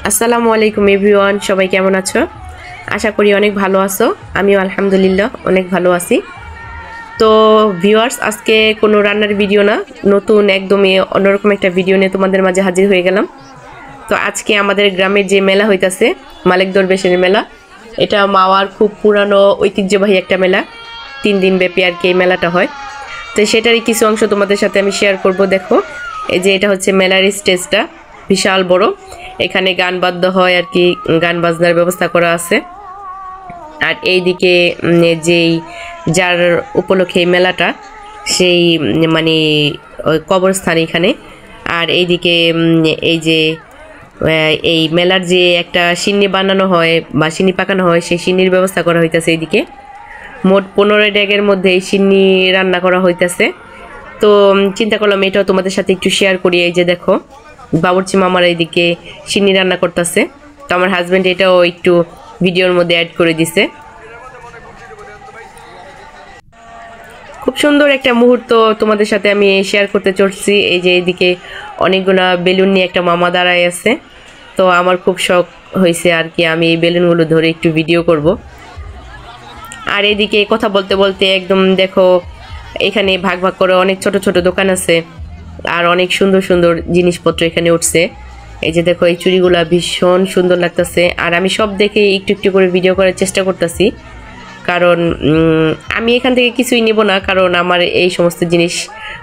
আসসালামু আলাইকুম এভরিওয়ান, সবাই কেমন আছো? আশা করি অনেক ভালো আছো। আমিও আলহামদুলিল্লাহ অনেক ভালো আছি। তো ভিউয়ার্স, আজকে কোনো রান্নার ভিডিও না, নতুন একদমই অন্যরকম একটা ভিডিও নিয়ে তোমাদের মাঝে হাজির হয়ে গেলাম। তো আজকে আমাদের গ্রামের যে মেলা হইতাছে, মালিক দরবেশের মেলা, এটা মাওয়ার খুব পুরানো ঐতিহ্যবাহী একটা মেলা। 3 দিন ব্যাপী আর কি এই মেলাটা হয়। তো সেটারই কিছু অংশ তোমাদের সাথে আমি শেয়ার করব। দেখো, এই যে এটা হচ্ছে মেলার স্টেজটা, বিশাল বড়। এখানে গান বাদ্য হয় আর কি, গান বাজনার ব্যবস্থা করা আছে। আর এইদিকে যেই যার উপলক্ষে এই মেলাটা, সেই মানে কবরস্থান এখানে। আর এইদিকে এই যে এই মেলার যে একটা সিন্নি বানানো হয় বা সিন্নি পাকানো হয়, সেই সিন্নির ব্যবস্থা করা হইতেছে। এইদিকে মোট 15 ডেগের মধ্যে এই সিন্নি রান্না করা হইতেছে। তো চিন্তা করলাম এটাও তোমাদের সাথে একটু শেয়ার করি। এই যে দেখো, বাবুর্চি মামার এইদিকে সিন্নি রান্না করতেছে। তো আমার হাজব্যান্ড এটাও একটু ভিডিওর মধ্যে অ্যাড করে দিছে। খুব সুন্দর একটা মুহূর্ত তোমাদের সাথে আমি শেয়ার করতে চলছি। এই যে এইদিকে অনেকগুলো বেলুন নিয়ে একটা মামা দাঁড়ায় আছে। তো আমার খুব শখ হয়েছে আর কি, আমি এই বেলুনগুলো ধরে একটু ভিডিও করব। আর এদিকে কথা বলতে বলতে একদম দেখো, এখানে ভাগ ভাগ করে অনেক ছোট ছোট দোকান আছে, আর অনেক সুন্দর সুন্দর জিনিসপত্র এখানে উঠছে। এই যে দেখো, এই চুড়িগুলা ভীষণ সুন্দর লাগতেছে। আর আমি সব দেখে একটু একটু করে ভিডিও করার চেষ্টা করতেছি, কারণ আমি এখান থেকে কিছুই নিব না, কারণ আমার এই সমস্ত জিনিস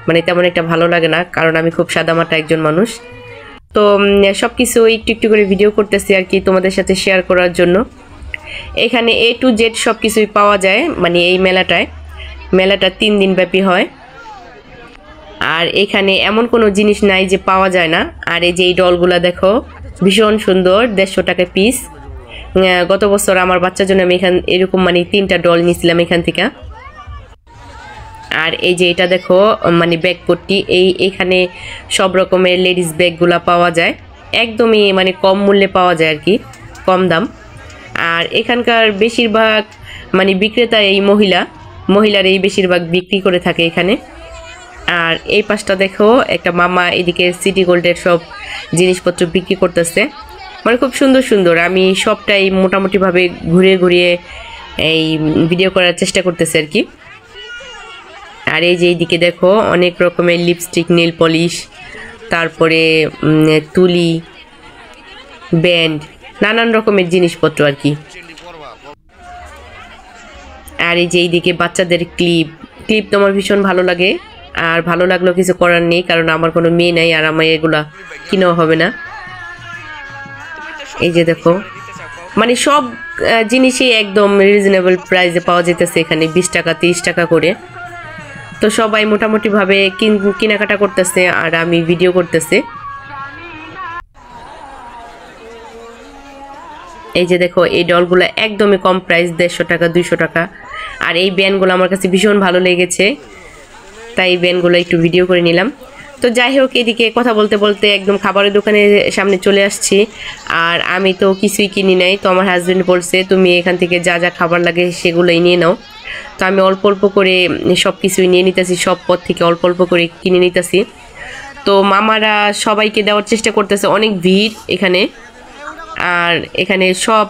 মানে তেমন একটা ভালো লাগে না, কারণ আমি খুব সাদামাটা একজন মানুষ। তো সব কিছু একটু একটু করে ভিডিও করতেছি আর কি, তোমাদের সাথে শেয়ার করার জন্য। এখানে A to Z সব কিছুই পাওয়া যায় মানে এই মেলাটা 3 দিন ব্যাপী হয়। আর এখানে এমন কোনো জিনিস নাই যে পাওয়া যায় না। আর এই যে এই ডলগুলা দেখো, ভীষণ সুন্দর, 150 টাকা পিস। গত বছর আমার বাচ্চার জন্য আমি এরকম মানে 3টা ডল নিয়েছিলাম এখান থেকে। আর এই যে এটা দেখো, মানে ব্যাগ পট্টি, এখানে সব রকমের লেডিস ব্যাগগুলা পাওয়া যায়, একদমই মানে কম মূল্যে পাওয়া যায় আর কি, কম দাম। আর এখানকার বেশিরভাগ মানে বিক্রেতা এই মহিলার এই বেশিরভাগ বিক্রি করে থাকে এখানে। আর এই পাশটা দেখো, একটা মামা এদিকে সিটি গোল্ডের সব জিনিসপত্র বিক্রি করতেছে, মানে খুব সুন্দর সুন্দর। আমি সবটাই মোটামুটিভাবে ঘুরিয়ে ঘুরিয়ে এই ভিডিও করার চেষ্টা করতেছি আর কি। আর এই যে এইদিকে দেখো, অনেক রকমের লিপস্টিক, নেল পলিশ, তারপরে তুলি, ব্যান্ড, নানান রকমের জিনিসপত্র আর কি। আর এই যে এইদিকে বাচ্চাদের ক্লিপ তো আমার ভীষণ ভালো লাগে। আর ভালো লাগলেও কিছু করার নেই, কারণ আমার কোনো মেয়ে নাই, আর আমার এগুলা কিনেও হবে না। এই যে দেখো, মানে সব জিনিসই একদম রিজনেবল প্রাইসে পাওয়া যেতেছে এখানে, 20 টাকা 30 টাকা করে। তো সবাই মোটামুটিভাবে কেনাকাটা করতেছে, আর আমি ভিডিও করতেছি। এই যে দেখো, এই ডলগুলো একদমই কম প্রাইস, 150 টাকা 200 টাকা। আর এই ব্যান্ডগুলো আমার কাছে ভীষণ ভালো লেগেছে, তাই এই ব্যান্ডগুলো একটু ভিডিও করে নিলাম। তো যাই হোক, এদিকে কথা বলতে বলতে একদম খাবারের দোকানের সামনে চলে আসছি। আর আমি তো কিছুই কিনি নাই, তো আমার হাজব্যান্ড বলছে তুমি এখান থেকে যা যা খাবার লাগে সেগুলোই নিয়ে নাও। তো আমি অল্প অল্প করে সব কিছুই নিয়ে নিতেছি, সব পথ থেকে অল্প অল্প করে কিনে নিতেছি। তো মামারা সবাইকে দেওয়ার চেষ্টা করতেছে, অনেক ভিড় এখানে। আর এখানে সব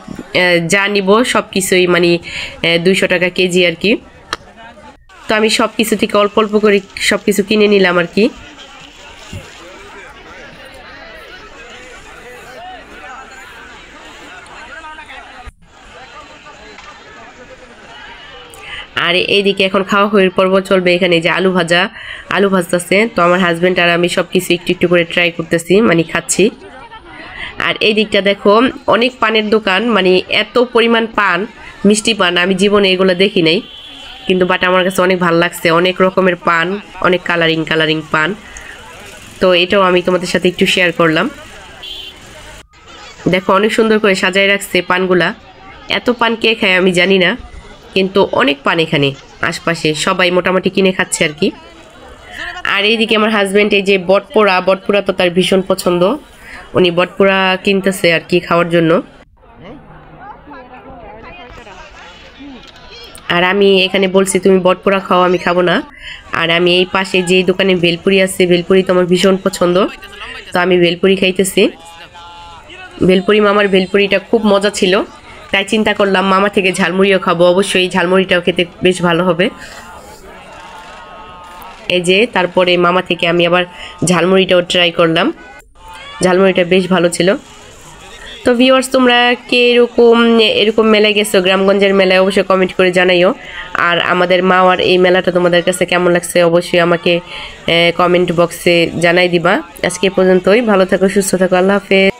যা নিব সব কিছুই মানে 200 টাকা কেজি আর কি। তো আমি সব কিছু থেকে অল্প অল্প করে সব কিছু কিনে নিলাম আর কি। আর এইদিকে এখন খাওয়া হয়ে পর্ব চলবে। এখানে যে আলু ভাজতেছে, তো আমার হাজব্যান্ড আর আমি সব কিছু একটু একটু করে ট্রাই করতেছি, মানে খাচ্ছি। আর এই দিকটা দেখো, অনেক পানের দোকান, মানে এত পরিমাণ পান, মিষ্টি পান, আমি জীবনে এগুলো দেখি নাই, কিন্তু বাট আমার কাছে অনেক ভালো লাগছে। অনেক রকমের পান, অনেক কালারিং পান। তো এটাও আমি তোমাদের সাথে একটু শেয়ার করলাম। দেখো, অনেক সুন্দর করে সাজায় রাখছে পানগুলা। এত পান কে খায় আমি জানি না, কিন্তু অনেক পান এখানে আশপাশে, সবাই মোটামুটি কিনে খাচ্ছে আর কি। আর এইদিকে আমার হাজব্যান্ড এই যে বটপোড়া তো তার ভীষণ পছন্দ, উনি বটপোড়া কিনতেছে আর কি খাওয়ার জন্য। আর আমি এখানে বলছি তুমি বটপোড়া খাও, আমি খাবো না। আর আমি এই পাশে যে দোকানে ভেলপুরি আছে, ভেলপুরি তো আমার ভীষণ পছন্দ, তো আমি ভেলপুরি খাইতেছি। ভেলপুরি মামার ভেলপুরিটা খুব মজা ছিল, তাই চিন্তা করলাম মামা থেকে ঝালমুড়িও খাবো, অবশ্যই ঝালমুড়িটাও খেতে বেশ ভালো হবে। এই যে তারপরে মামা থেকে আমি আবার ঝালমুড়িটাও ট্রাই করলাম, ঝালমুড়িটা বেশ ভালো ছিল। তো ভিউয়ার্স, তোমরা কে এরকম মেলায় গেছো, গ্রামগঞ্জের মেলায়, অবশ্যই কমেন্ট করে জানাইও। আর আমাদের মাওয়ার এই মেলাটা তোমাদের কাছে কেমন লাগছে অবশ্যই আমাকে কমেন্ট বক্সে জানাই দিবা। আজকে পর্যন্তই, ভালো থাকো, সুস্থ থাকো, আল্লাহ হাফেজ।